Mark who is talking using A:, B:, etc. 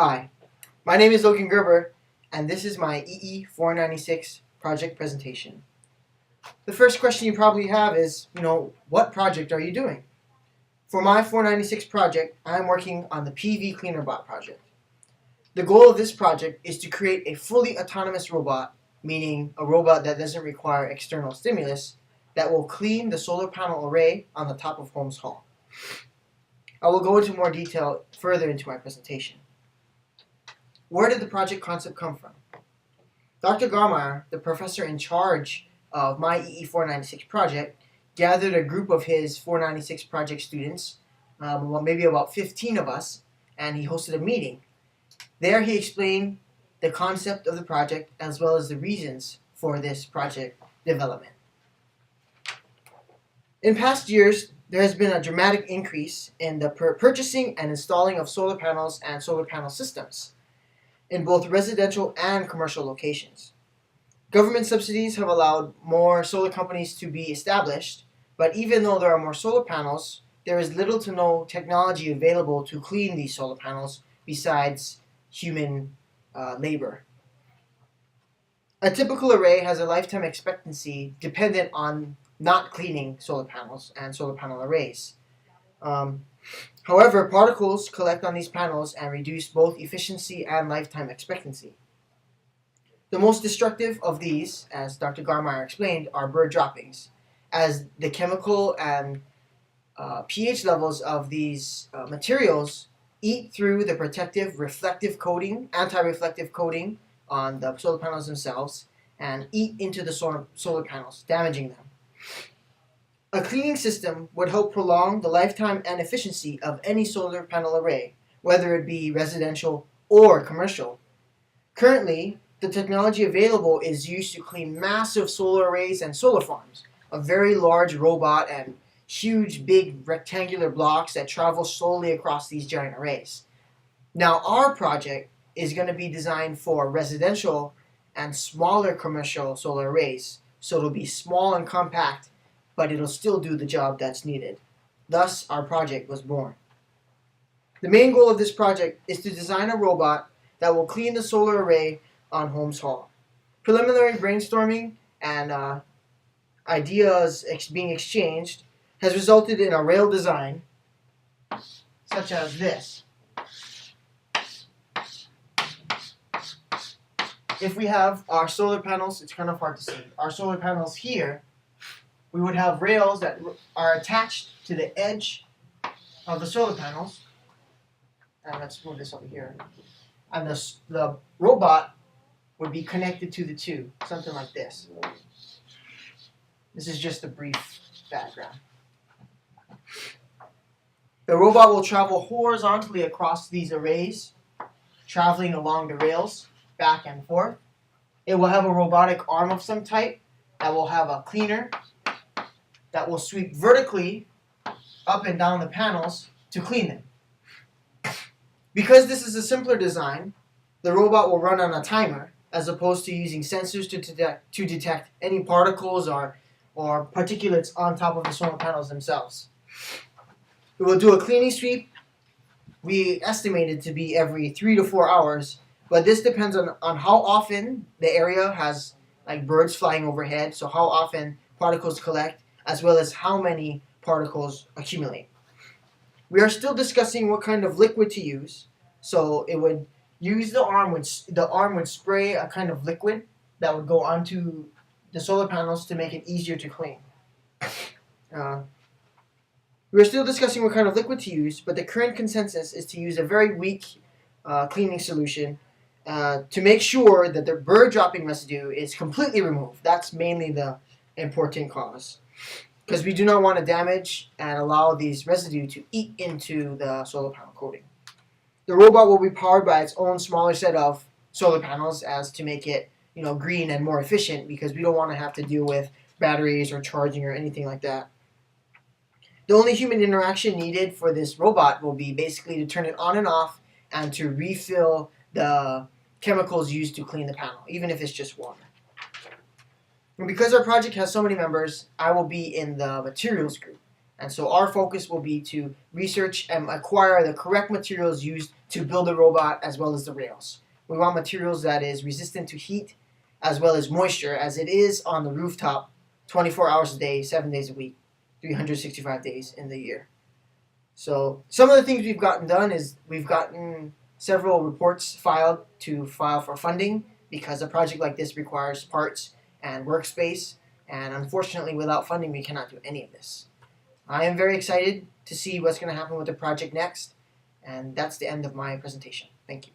A: Hi, my name is Logan and this is my EE496 project presentation. The first question you probably have is, what project are you doing? For my 496 project, I am working on the PV Cleanerbot project. The goal of this project is to create a fully autonomous robot, meaning a robot that doesn't require external stimulus, that will clean the solar panel array on the top of Holmes Hall. I will go into more detail further into my presentation. Where did the project concept come from? Dr. Garmeyer, the professor in charge of my EE496 project, gathered a group of his 496 project students, maybe about 15 of us, and he hosted a meeting. There he explained the concept of the project as well as the reasons for this project development. In past years, there has been a dramatic increase in the purchasing and installing of solar panels and solar panel systems in both residential and commercial locations. Government subsidies have allowed more solar companies to be established, but even though there are more solar panels, there is little to no technology available to clean these solar panels besides human labor. A typical array has a lifetime expectancy dependent on not cleaning solar panels and solar panel arrays. However, particles collect on these panels and reduce both efficiency and lifetime expectancy. The most destructive of these, as Dr. Garmeyer explained, are bird droppings, as the chemical and pH levels of these materials eat through the protective reflective coating, anti-reflective coating on the solar panels themselves, and eat into the solar panels, damaging them. A cleaning system would help prolong the lifetime and efficiency of any solar panel array, whether it be residential or commercial. Currently, the technology available is used to clean massive solar arrays and solar farms, a very large robot and huge big rectangular blocks that travel slowly across these giant arrays. Now our project is going to be designed for residential and smaller commercial solar arrays, so it'll be small and compact, but it'll still do the job that's needed. Thus, our project was born. The main goal of this project is to design a robot that will clean the solar array on Holmes Hall. Preliminary brainstorming and ideas being exchanged has resulted in a rail design such as this. If we have our solar panels, it's kind of hard to see, our solar panels here, we would have rails that are attached to the edge of the solar panels. And let's move this over here. And the robot would be connected to the two, something like this. This is just a brief background. The robot will travel horizontally across these arrays, traveling along the rails, back and forth. It will have a robotic arm of some type that will have a cleaner that will sweep vertically up and down the panels to clean them. Because this is a simpler design, the robot will run on a timer as opposed to using sensors to detect any particles or particulates on top of the solar panels themselves. It will do a cleaning sweep. We estimate it to be every 3 to 4 hours, but this depends on how often the area has like birds flying overhead, so how often particles collect, as well as how many particles accumulate. We are still discussing what kind of liquid to use, so it would use the arm would spray a kind of liquid that would go onto the solar panels to make it easier to clean. We're still discussing what kind of liquid to use, but the current consensus is to use a very weak cleaning solution to make sure that the bird dropping residue is completely removed. That's mainly the important cause, because we do not want to damage and allow these residue to eat into the solar panel coating. The robot will be powered by its own smaller set of solar panels as to make it green and more efficient, because we don't want to have to deal with batteries or charging or anything like that. The only human interaction needed for this robot will be basically to turn it on and off and to refill the chemicals used to clean the panel, even if it's just water. And because our project has so many members, I will be in the materials group. And so our focus will be to research and acquire the correct materials used to build the robot as well as the rails. We want materials that is resistant to heat as well as moisture, as it is on the rooftop 24 hours a day, 7 days a week, 365 days in the year. So some of the things we've gotten done is we've gotten several reports filed to file for funding, because a project like this requires parts and workspace, and unfortunately without funding we cannot do any of this. I am very excited to see what's going to happen with the project next, and that's the end of my presentation. Thank you.